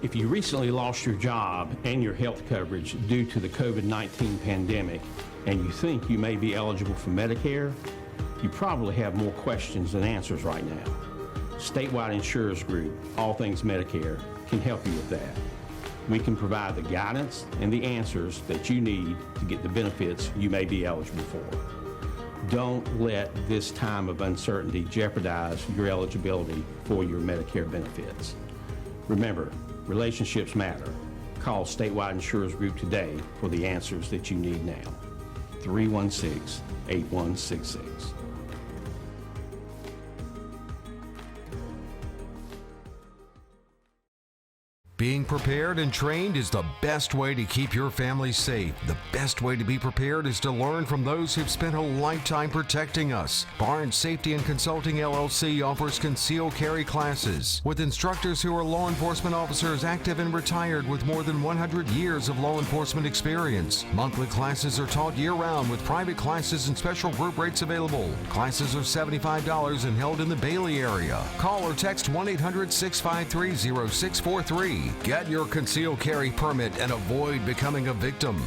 If you recently lost your job and your health coverage due to the COVID-19 pandemic and you think you may be eligible for Medicare, you probably have more questions than answers right now. Statewide Insurers Group, All Things Medicare, can help you with that. We can provide the guidance and the answers that you need to get the benefits you may be eligible for. Don't let this time of uncertainty jeopardize your eligibility for your Medicare benefits. Remember, relationships matter. Call Statewide Insurers Group today for the answers that you need now. 316-8166. Being prepared and trained is the best way to keep your family safe. The best way to be prepared is to learn from those who've spent a lifetime protecting us. Barnes Safety and Consulting LLC offers concealed carry classes with instructors who are law enforcement officers active and retired with more than 100 years of law enforcement experience. Monthly classes are taught year-round with private classes and special group rates available. Classes are $75 and held in the Bailey area. Call or text 1-800-653-0643. Get your concealed carry permit and avoid becoming a victim.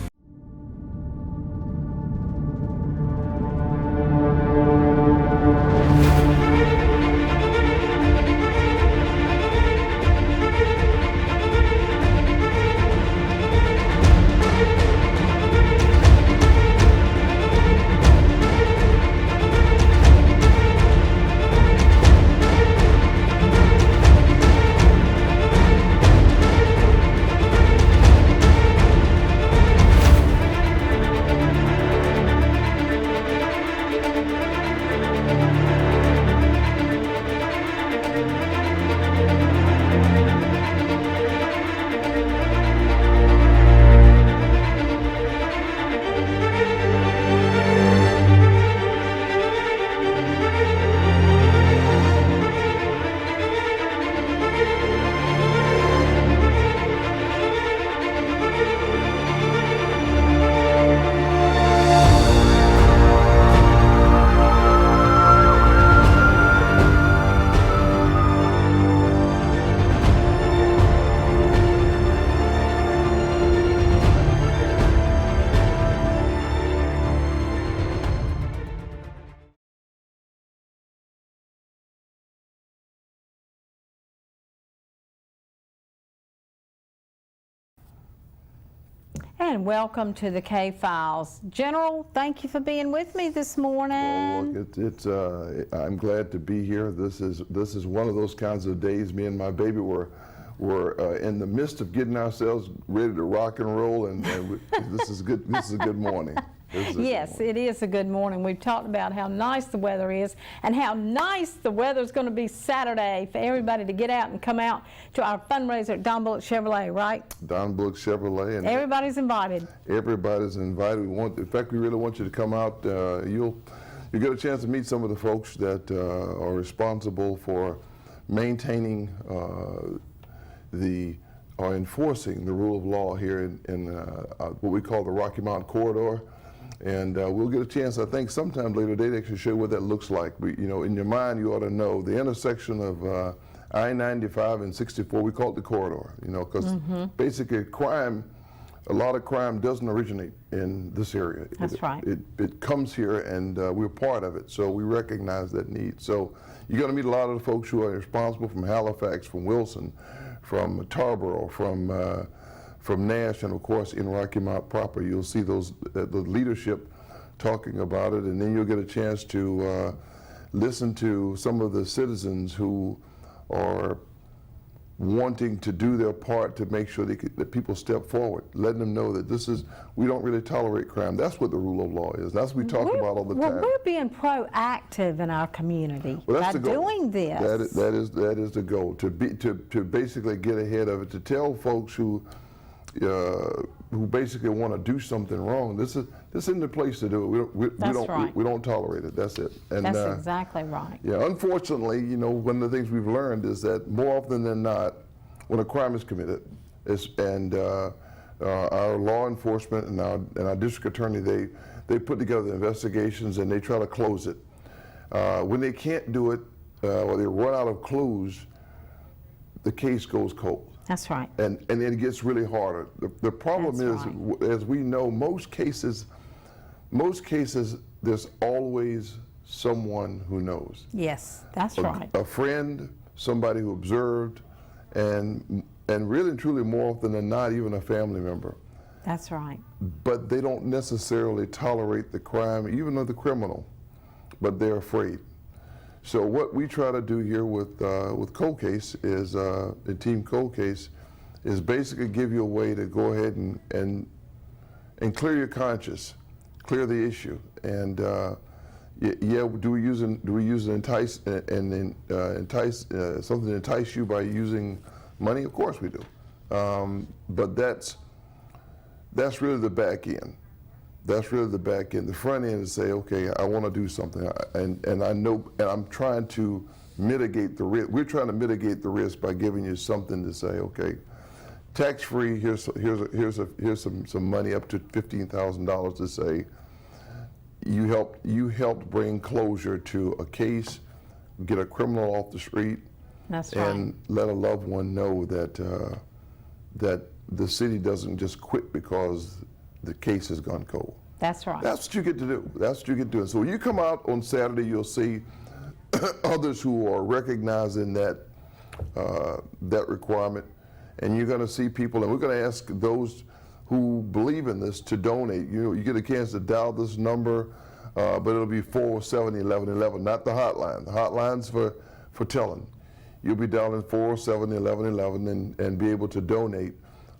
And welcome to the K-Files. General, thank you for being with me this morning. Well, look, I'm glad to be here. This is one of those kinds of days. Me and my baby were in the midst of getting ourselves ready to rock and roll, and this is good. This is a good morning. Yes, it is a good morning. We've talked about how nice the weather is and how nice the weather is going to be Saturday for everybody to get out and come out to our fundraiser at Don Bullock Chevrolet, right? Don Bullock Chevrolet. And everybody's invited. Everybody's invited. In fact, we really want you to come out. You'll get a chance to meet some of the folks that are responsible for maintaining or enforcing the rule of law here in what we call the Rocky Mountain Corridor. And we'll get a chance, I think, sometime later today to actually show you what that looks like. In your mind, you ought to know the intersection of I-95 and 64, we call it the corridor, because basically a lot of crime doesn't originate in this area. That's right. It comes here, and we're part of it, so we recognize that need. So you're going to meet a lot of the folks who are responsible from Halifax, from Wilson, from Tarboro, from Nash, and of course in Rocky Mount proper. You'll see the leadership talking about it, and then you'll get a chance to listen to some of the citizens who are wanting to do their part to make sure that people step forward, letting them know that we don't really tolerate crime. That's what the rule of law is. That's what we talk about all the time. Well, we're being proactive in our community by doing this. That is the goal, to basically get ahead of it, to tell folks who basically want to do something wrong, this isn't the place to do it. We don't tolerate it. That's it. And that's exactly right. Yeah, unfortunately, one of the things we've learned is that more often than not, when a crime is committed, our law enforcement and our district attorney, they put together investigations and they try to close it. When they can't do it, or they run out of clues, the case goes cold. That's right. And then it gets really harder. The problem That's is, right. as we know, most cases, there's always someone who knows. Yes, that's right. A friend, somebody who observed, and really and truly more often than not, even a family member. That's right. But they don't necessarily tolerate the crime, even of the criminal, but they're afraid. So what we try to do here with Cold Case is, the team Cold Case, is basically give you a way to go ahead and clear your conscience, clear the issue. And yeah, do we use something to entice you by using money? Of course we do. But that's really the back end. That's really the back end. The front end is say, okay, I want to do something, and I know, and I'm trying to mitigate the risk. We're trying to mitigate the risk by giving you something to say, okay, tax free. Here's some money up to $15,000 to say you helped bring closure to a case, get a criminal off the street, That's right. and let a loved one know that that the city doesn't just quit because the case has gone cold. That's right. That's what you get to do. That's what you get to do. So when you come out on Saturday, you'll see others who are recognizing that that requirement, and you're going to see people, and we're going to ask those who believe in this to donate. You know, you get a chance to dial this number, but it'll be 407-1111, not the hotline. The hotline's for telling. You'll be dialing 407-1111 and be able to donate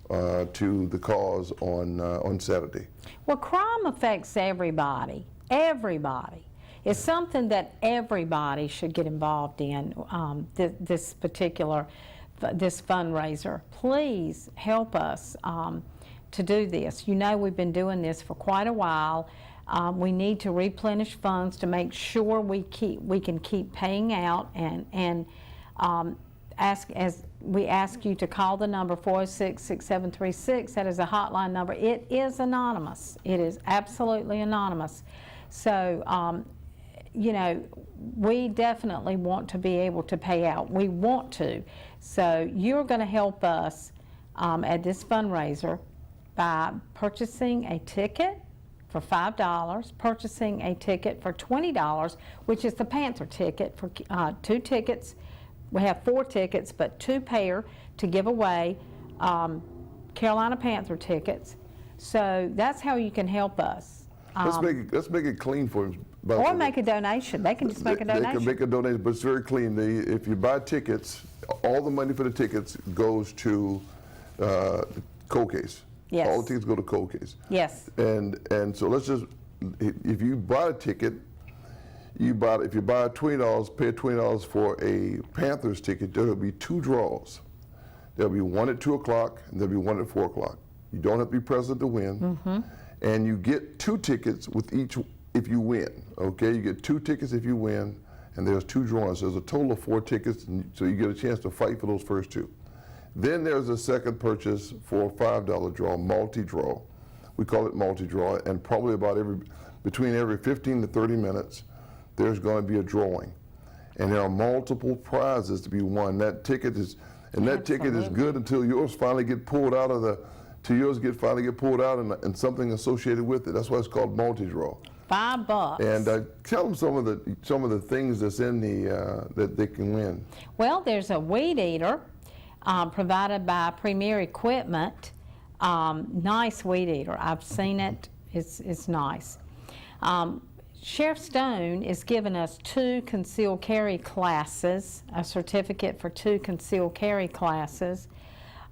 to the cause on Saturday. Well, crime affects everybody. Everybody. It's something that everybody should get involved in. This fundraiser. Please help us to do this. You know, we've been doing this for quite a while. We need to replenish funds to make sure we can keep paying out, and we ask you to call the number 406-6736. That is a hotline number. It is anonymous. It is absolutely anonymous. So, you know, we definitely want to be able to pay out. We want to. So you're going to help us at this fundraiser by purchasing a ticket for $5, purchasing a ticket for $20, which is the Panther ticket for 2 tickets. We have 4 tickets, but 2 pair to give away, Carolina Panther tickets. So that's how you can help us. Let's make it clean for them. Or make a donation. They can just make a donation. They can make a donation, but it's very clean. If you buy tickets, all the money for the tickets goes to Cold Case. Yes. All the tickets go to Cold Case. Yes. And so let's just, if you buy a ticket, if you buy $20, pay $20 for a Panthers ticket, there will be 2 draws. There'll be one at 2 o'clock and there'll be one at 4 o'clock. You don't have to be present to win. Mm-hmm. And you get 2 tickets with each if you win, okay? You get 2 tickets if you win, and there's 2 drawings. There's a total of 4 tickets, so you get a chance to fight for those first 2. Then there's a second purchase for a $5 draw, multi-draw. We call it multi-draw, and probably between every 15 to 30 minutes, there's going to be a drawing. And there are multiple prizes to be won. That ticket is good until yours finally get pulled out of the, and something associated with it. That's why it's called multi-draw. $5. And tell them some of the things that's in the that they can win. Well, there's a weed eater provided by Premier Equipment. Nice weed eater. I've seen it. It's nice. Sheriff Stone is giving us 2 concealed carry classes, a certificate for 2 concealed carry classes.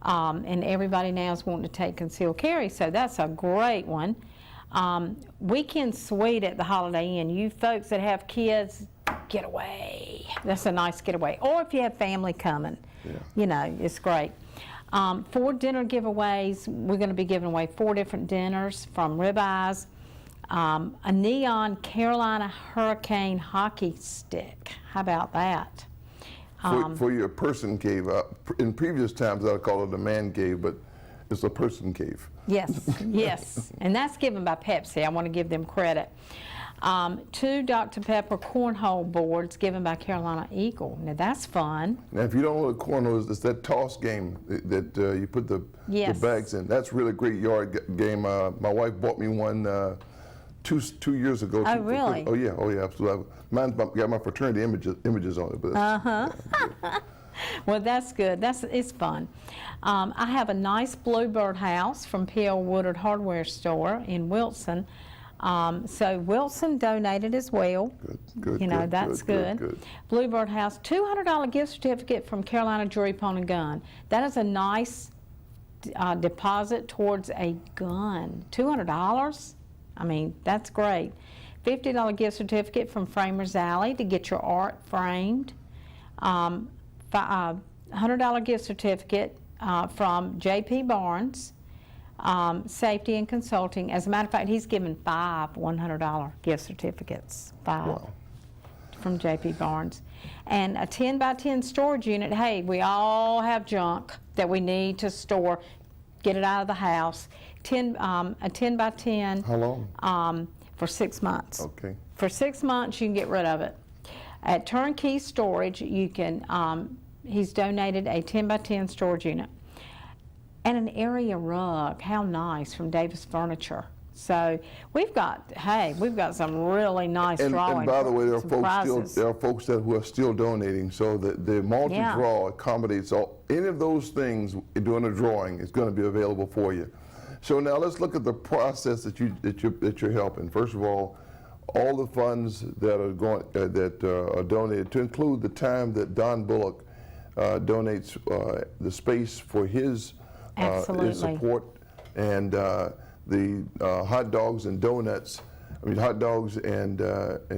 And everybody now is wanting to take concealed carry, so that's a great one. Weekend suite at the Holiday Inn. You folks that have kids, get away. That's a nice getaway. Or if you have family coming, you know, it's great. 4 dinner giveaways. We're going to be giving away 4 different dinners, from ribeyes, a neon Carolina Hurricane hockey stick. How about that? For your person cave. In previous times, I'd call it a man cave, but it's a person cave. Yes, yes. And that's given by Pepsi. I want to give them credit. 2 Dr. Pepper cornhole boards given by Carolina Eagle. Now that's fun. Now, if you don't know what cornhole is, it's that toss game that you put the Yes. bags in. That's really a great yard game. My wife bought me one two years ago. Oh, really? Oh yeah, absolutely. Mine's got my fraternity images on it. But Well, that's good. It's fun. I have a nice bluebird house from P.L. Woodard Hardware Store in Wilson. So Wilson donated as well. Good, You know, good, that's good. Bluebird House, $200 gift certificate from Carolina Jewelry Pawn and Gun. That is a nice deposit towards a gun. $200? I mean, that's great. $50 gift certificate from Framers Alley to get your art framed. $100 gift certificate from J.P. Barnes. Safety and Consulting. As a matter of fact, he's given 5 $100 gift certificates, 5 Wow. from J.P. Barnes. And a 10 by 10 storage unit. Hey, we all have junk that we need to store, get it out of the house. A 10 by 10. how long? For 6 months. Okay. For 6 months, you can get rid of it. At Turnkey Storage, you can, he's donated a 10 by 10 storage unit. And an area rug, how nice, from Davis Furniture. So we've got some really nice drawings. And by the way, there some are folks who are still donating, so the multi-draw accommodates any of those things during a drawing is going to be available for you. So now let's look at the process that you're helping. First of all the funds that are donated, to include the time that Don Bullock donates the space for his support, and the hot dogs and donuts, hot dogs and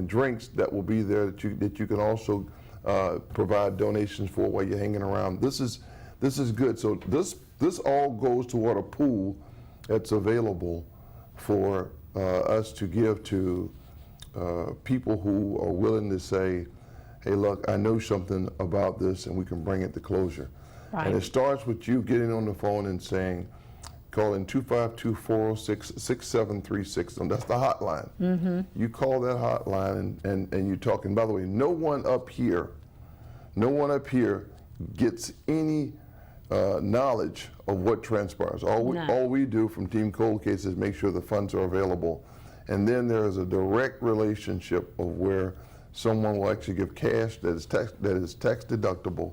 drinks that will be there that you can also provide donations for while you're hanging around. This is good. So this all goes toward a pool that's available for us to give to people who are willing to say, hey, look, I know something about this and we can bring it to closure. Right. And it starts with you getting on the phone and saying, calling 252-406-6736, and that's the hotline. Mm-hmm. You call that hotline and you talk. And by the way, no one up here gets any knowledge of what transpires. All we do from Team Cold Case is make sure the funds are available. And then there is a direct relationship of where someone will actually give cash that is tax deductible.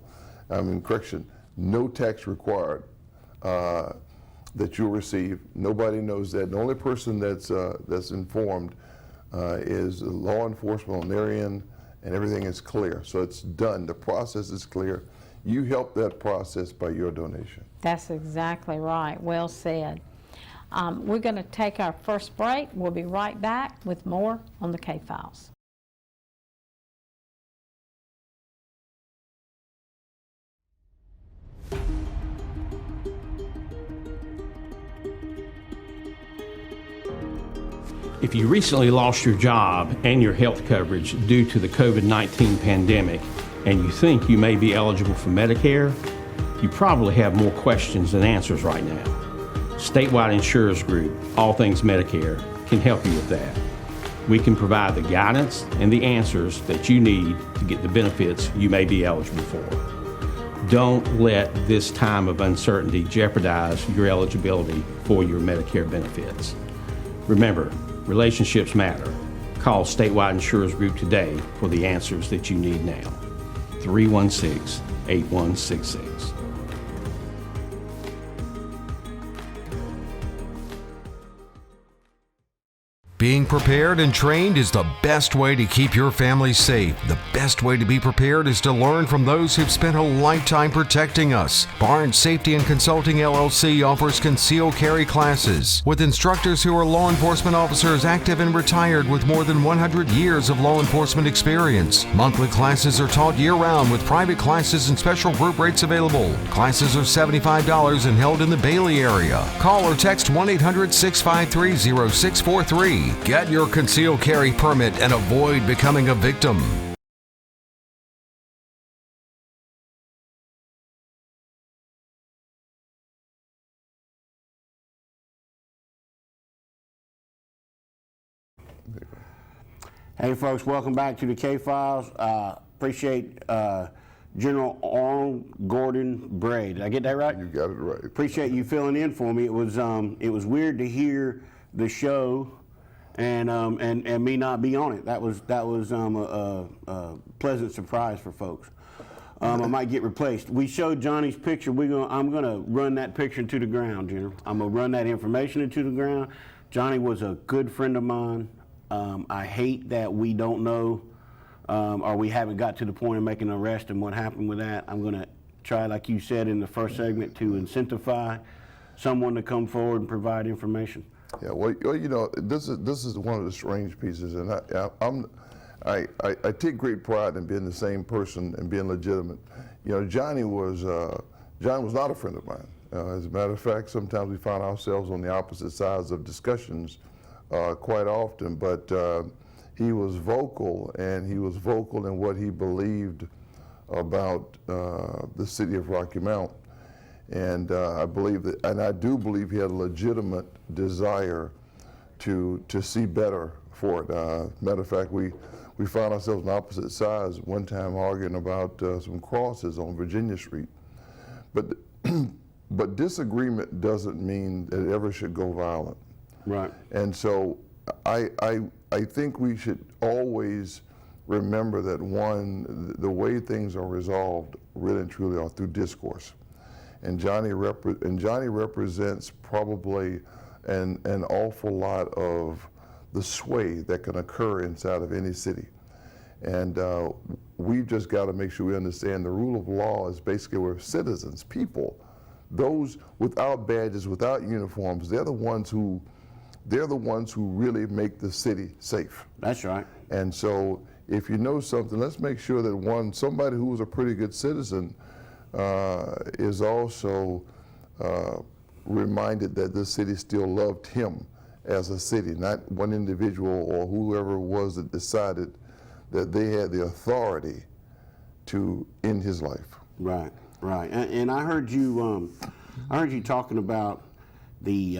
Correction, no tax required that you'll receive. Nobody knows that. The only person that's informed is law enforcement on their end, and everything is clear. So it's done. The process is clear. You help that process by your donation. That's exactly right. Well said. We're going to take our first break. We'll be right back with more on the K-Files. If you recently lost your job and your health coverage due to the COVID-19 pandemic, and you think you may be eligible for Medicare, you probably have more questions than answers right now. Statewide Insurers Group, All Things Medicare, can help you with that. We can provide the guidance and the answers that you need to get the benefits you may be eligible for. Don't let this time of uncertainty jeopardize your eligibility for your Medicare benefits. Remember, relationships matter. Call Statewide Insurers Group today for the answers that you need now. 316-8166. Being prepared and trained is the best way to keep your family safe. The best way to be prepared is to learn from those who've spent a lifetime protecting us. Barnes Safety and Consulting LLC offers concealed carry classes with instructors who are law enforcement officers active and retired with more than 100 years of law enforcement experience. Monthly classes are taught year-round with private classes and special group rates available. Classes are $75 and held in the Bailey area. Call or text 1-800-653-0643. Get your concealed carry permit and avoid becoming a victim. Hey folks, welcome back to the K-Files. Appreciate General Arnold Gordon Bray. Did I get that right? You got it right. Appreciate you filling in for me. It was weird to hear the show and me not be on it. That was a pleasant surprise for folks. I might get replaced. We showed Johnny's picture. I'm gonna run that picture into the ground, General. I'm gonna run that information into the ground. Johnny was a good friend of mine. I hate that we don't know, or we haven't got to the point of making an arrest and what happened with that. I'm going to try, like you said in the first segment, to incentivize someone to come forward and provide information. Yeah, well, you know, this is one of the strange pieces, and I take great pride in being the same person and being legitimate. You know, Johnny was not a friend of mine. As a matter of fact, sometimes we find ourselves on the opposite sides of discussions quite often, but he was vocal, and he was vocal in what he believed about the city of Rocky Mount. And I believe that, and I do believe he had a legitimate desire to see better for it. Matter of fact, we found ourselves on opposite sides one time arguing about some crosses on Virginia Street. But disagreement doesn't mean that it ever should go violent. Right. And so I think we should always remember that, one, the way things are resolved really and truly are through discourse. And Johnny represents probably an awful lot of the sway that can occur inside of any city. And we've just got to make sure we understand the rule of law is basically where citizens, people, those without badges, without uniforms, they're the ones who really make the city safe. That's right. And so if you know something, let's make sure that somebody who was a pretty good citizen is also reminded that this city still loved him as a city, not one individual or whoever it was that decided that they had the authority to end his life. Right, right. And I heard you talking about the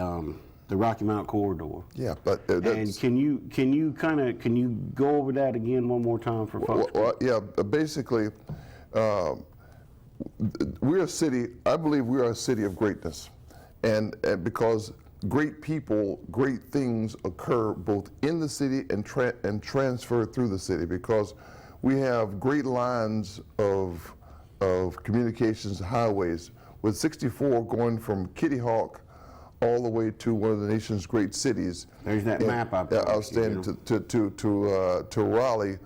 Rocky Mount corridor. Yeah, but and can you go over that again one more time for folks? Yeah, basically, we're a city. I believe we are a city of greatness, and because great people, great things occur both in the city and transfer through the city, because we have great lines of communications, highways, with 64 going from Kitty Hawk all the way to one of the nation's great cities. There's that map up there. Outstanding, to Raleigh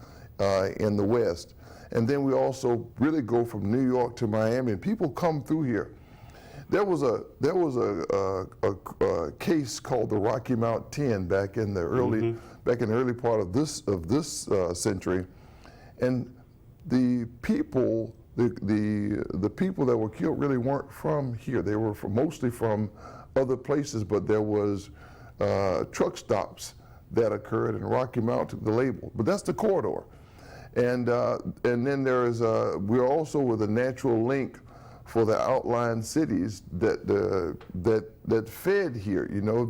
in the west. And then we also really go from New York to Miami, and people come through here. There was a case called the Rocky Mount 10 back in the early part of this century, and the people that were killed really weren't from here. They were mostly from other places, but there was truck stops that occurred, and Rocky Mount took the label. But that's the corridor, and then there is we're also with a natural link for the outlying cities that fed here. You know,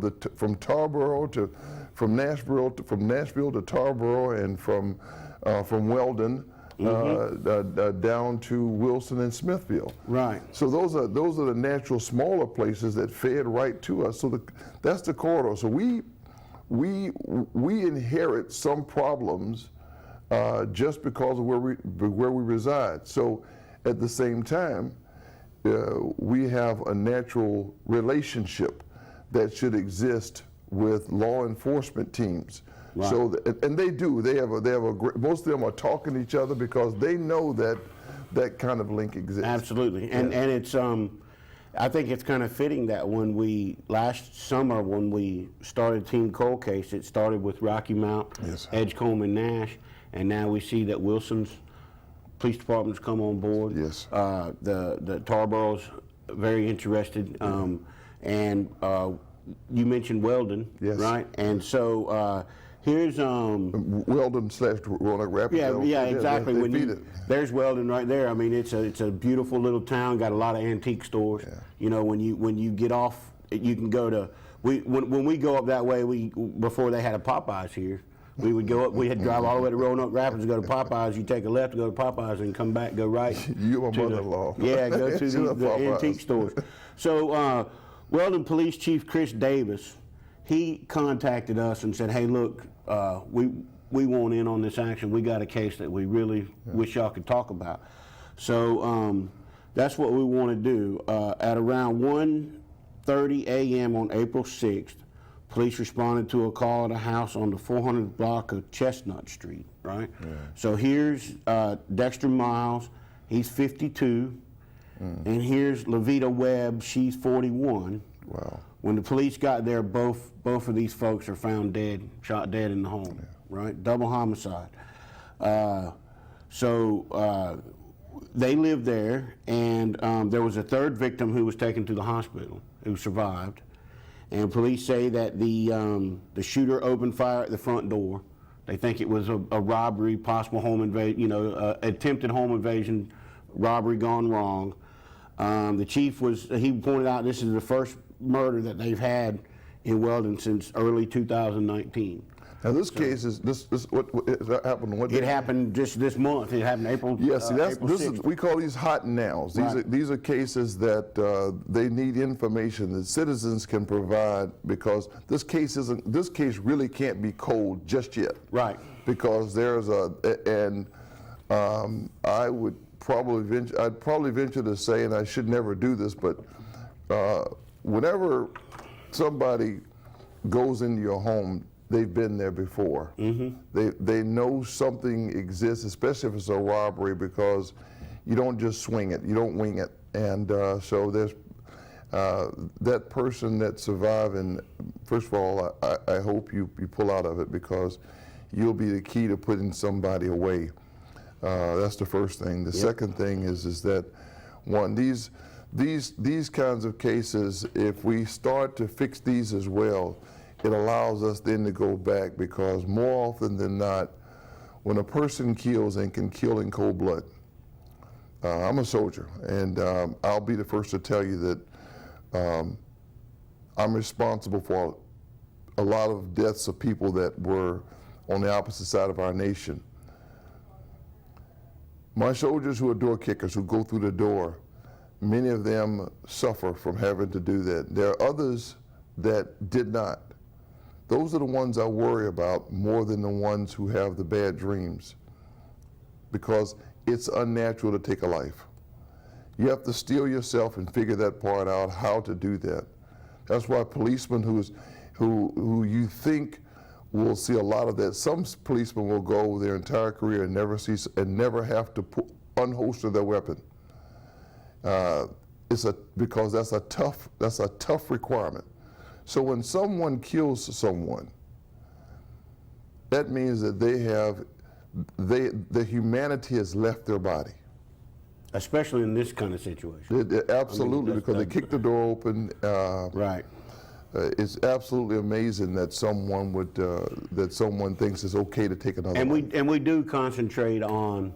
from Nashville to Tarboro, and from Weldon down to Wilson and Smithville. Right. So those are the natural smaller places that fed right to us. So that's the corridor. So we inherit some problems just because of where we reside. So at the same time, we have a natural relationship that should exist with law enforcement teams. Right. So, and they do. They have a great, most of them are talking to each other because they know that kind of link exists. Absolutely, and it's I think it's kind of fitting that last summer when we started Team Cold Case, it started with Rocky Mount, yes, Edgecombe, and Nash, and now we see that Wilson's police department's come on board. Yes. The Tarboro's very interested, and you mentioned Weldon, yes, right? And so here's Weldon / Roanoke Rapids. Yeah, exactly. There's Weldon right there. I mean, it's a beautiful little town. Got a lot of antique stores. Yeah. You know, when you get off, you can go to. When we go up that way, before they had a Popeyes here, We would go up. We had to drive all the way to Roanoke Rapids to go to Popeyes. You take a left to go to Popeyes and come back, go right. You my to the- mother-in-law. Yeah, go to the Popeyes. antique stores. So Weldon Police Chief Chris Davis, he contacted us and said, "Hey, look, we want in on this action. We got a case that we really wish y'all could talk about." So that's what we want to do. At around 1:30 a.m. on April 6th, police responded to a call at a house on the 400th block of Chestnut Street, right? Yeah. So here's Dexter Miles, he's 52, and here's Levita Webb, she's 41. Wow. When the police got there, both of these folks are found dead, shot dead in the home, right? Double homicide. They lived there, and there was a third victim who was taken to the hospital who survived. And police say that the shooter opened fire at the front door. They think it was a robbery, possible home invasion, attempted home invasion, robbery gone wrong. The chief he pointed out this is the first murder that they've had in Weldon since early 2019. Now this case is what happened? What It happened just this month. It happened April. Yes, see, April this 6th. is we call these hot nows. These are cases that they need information that citizens can provide, because this case really can't be cold just yet. Right. Because I'd probably venture to say, and I should never do this, but whenever somebody goes into your home, they've been there before. Mm-hmm. They know something exists, especially if it's a robbery, because you don't just swing it, you don't wing it. And so there's that person that survived, and first of all, I hope you pull out of it, because you'll be the key to putting somebody away. That's the first thing. The second thing is that these kinds of cases, if we start to fix these as well, it allows us then to go back, because more often than not, when a person kills and can kill in cold blood, I'm a soldier, and I'll be the first to tell you that I'm responsible for a lot of deaths of people that were on the opposite side of our nation. My soldiers who are door kickers, who go through the door, many of them suffer from having to do that. There are others that did not. Those are the ones I worry about more than the ones who have the bad dreams, because it's unnatural to take a life. You have to steel yourself and figure that part out, how to do that. That's why policemen who you think will see a lot of that, some policemen will go their entire career and never have to unholster their weapon. Because that's a tough requirement. So when someone kills someone, that means that the humanity has left their body. Especially in this kind of situation. Absolutely, because they kicked the door open. Right. It's absolutely amazing that someone thinks it's okay to take another life. And we do concentrate on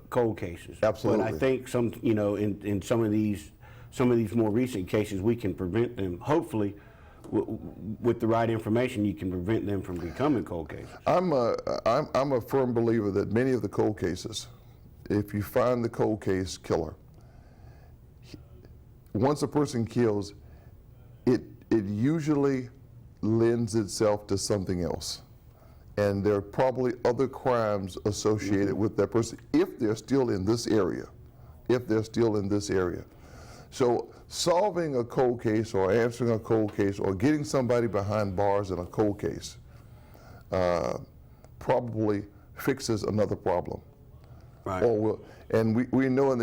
cold cases. Absolutely. But I think in some of these more recent cases, we can prevent them. Hopefully, with the right information, you can prevent them from becoming cold cases. I'm a firm believer that many of the cold cases, if you find the cold case killer, once a person kills, it usually lends itself to something else. And there are probably other crimes associated with that person, if they're still in this area. So solving a cold case, or answering a cold case, or getting somebody behind bars in a cold case probably fixes another problem. Right. And we know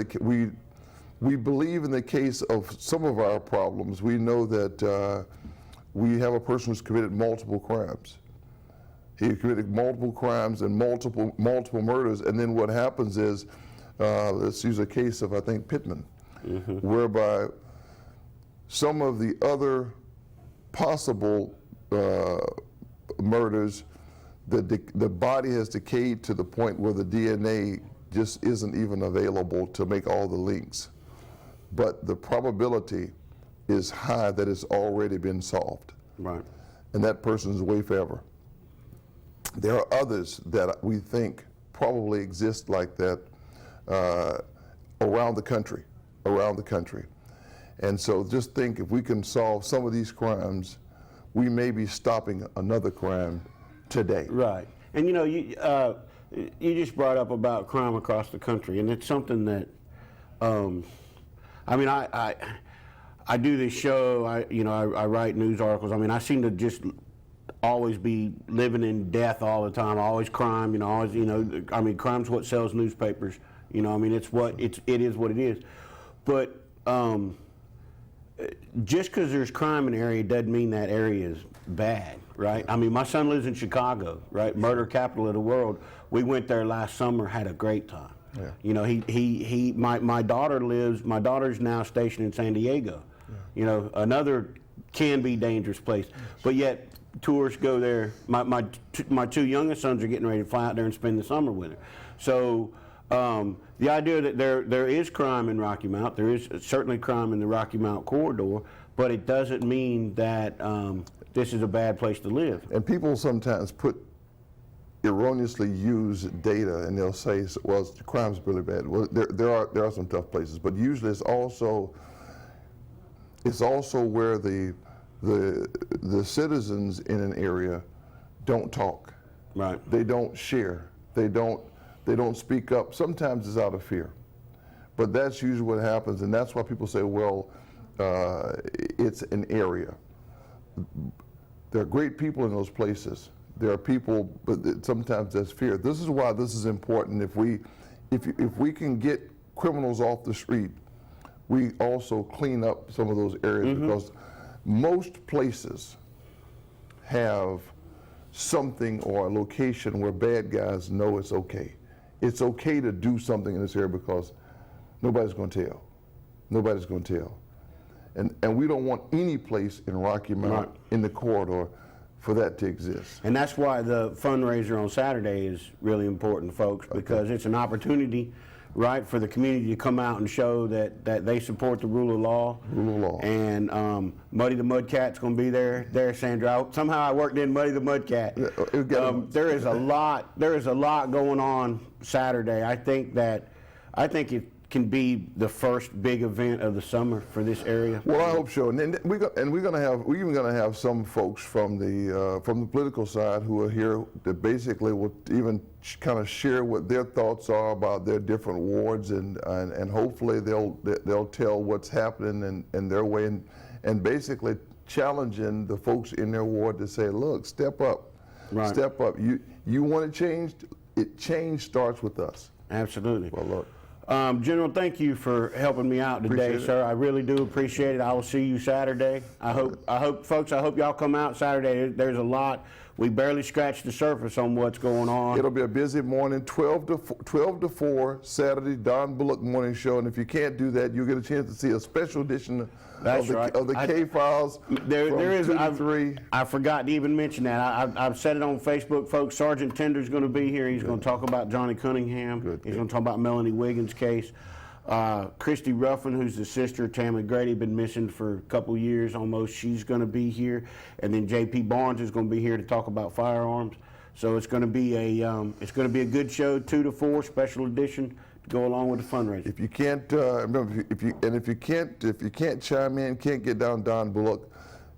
we believe in the case of some of our problems, we know that we have a person who's committed multiple crimes. He committed multiple crimes and multiple murders, and then what happens is, let's use a case of, I think, Pittman, whereby some of the other possible murders, the body has decayed to the point where the DNA just isn't even available to make all the links. But the probability is high that it's already been solved. Right. And that person's away forever. There are others that we think probably exist like that around the country, And so just think, if we can solve some of these crimes, we may be stopping another crime today. Right. And you know, you just brought up about crime across the country, and it's something that, I mean, I do this show. I write news articles. I mean, I seem to just always be living in death all the time. Always crime. Always. I mean, crime's what sells newspapers. I mean, it is what it is. But just because there's crime in an area doesn't mean that area is bad, right? I mean, my son lives in Chicago, right? Murder capital of the world. We went there last summer, had a great time. Yeah. My daughter's now stationed in San Diego. Yeah. Another can be dangerous place, but yet tourists go there. My two youngest sons are getting ready to fly out there and spend the summer with her. So the idea that there is crime in Rocky Mount, there is certainly crime in the Rocky Mount corridor, but it doesn't mean that this is a bad place to live. And people sometimes erroneously use data, and they'll say, well, the crime's really bad. Well, there are some tough places, but usually it's also where the citizens in an area don't talk. Right. They don't share. They don't speak up. Sometimes it's out of fear, but that's usually what happens, and that's why people say, well, it's an area. There are great people in those places. There are people, but sometimes there's fear. This is why this is important. If we can get criminals off the street, we also clean up some of those areas, because most places have something or a location where bad guys know it's okay. It's okay to do something in this area because nobody's going to tell. Nobody's going to tell. And we don't want any place in Rocky Mount, in the corridor, for that to exist. And that's why the fundraiser on Saturday is really important, folks, because it's an opportunity, right, for the community to come out and show that they support the rule of law. Rule of law. And Muddy the Mudcat's going to be there. There, Sandra. Somehow I worked in Muddy the Mudcat. There is a lot going on Saturday. I think it can be the first big event of the summer for this area. Well, I hope so. And we're even going to have some folks from the political side who are here that basically will even kind of share what their thoughts are about their different wards, and hopefully they'll tell what's happening in their way, and basically challenging the folks in their ward to say, look, step up, step up. You want it changed? Change starts with us. Absolutely. Well, look. General, thank you for helping me out today, sir. I really do appreciate it. I will see you Saturday. I hope, folks, I hope y'all come out Saturday. There's a lot. We barely scratched the surface on what's going on. It'll be a busy morning, 12 to 4, Saturday, Don Bullock Morning Show. And if you can't do that, you'll get a chance to see a special edition of the K-Files. There is 2 to 3. I forgot to even mention that. I've said it on Facebook, folks. Sergeant Tender's going to be here. He's going to talk about Johnny Cunningham. He's going to talk about Melanie Wiggins' case. Christy Ruffin, who's the sister of Tammy Grady, been missing for a couple years almost. She's going to be here, and then J.P. Barnes is going to be here to talk about firearms. So it's going to be a good show, 2 to 4 special edition to go along with the fundraiser. If you can't remember, if you can't chime in, can't get down Don Bullock,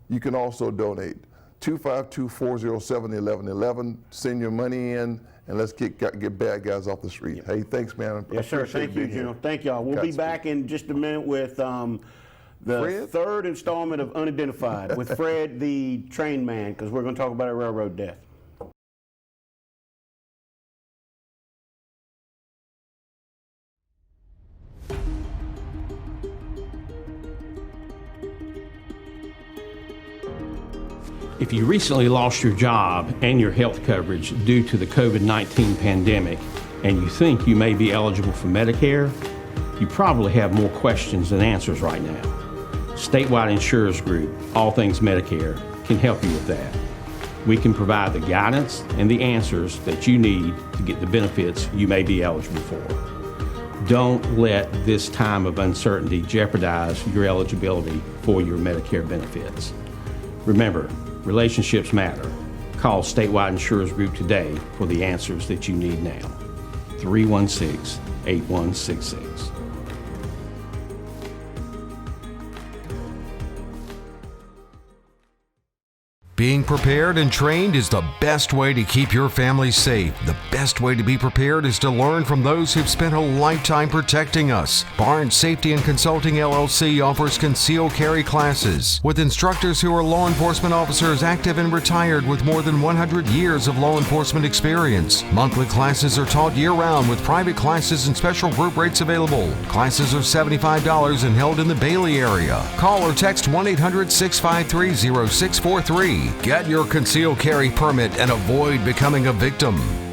you can also donate 252-407-1111. Send your money in. And let's get bad guys off the street. Hey, thanks, man. Yes, sir. Thank you, General. Thank y'all. We'll be back in just a minute with the third installment of Unidentified with Fred, the train man, because we're going to talk about a railroad death. If you recently lost your job and your health coverage due to the COVID-19 pandemic, and you think you may be eligible for Medicare, you probably have more questions than answers right now. Statewide Insurers Group, All Things Medicare, can help you with that. We can provide the guidance and the answers that you need to get the benefits you may be eligible for. Don't let this time of uncertainty jeopardize your eligibility for your Medicare benefits. Remember, relationships matter. Call Statewide Insurers Group today for the answers that you need now. 316-8166. Being prepared and trained is the best way to keep your family safe. The best way to be prepared is to learn from those who've spent a lifetime protecting us. Barnes Safety and Consulting LLC offers concealed carry classes with instructors who are law enforcement officers active and retired with more than 100 years of law enforcement experience. Monthly classes are taught year-round with private classes and special group rates available. Classes are $75 and held in the Bailey area. Call or text 1-800-653-0643. Get your concealed carry permit and avoid becoming a victim.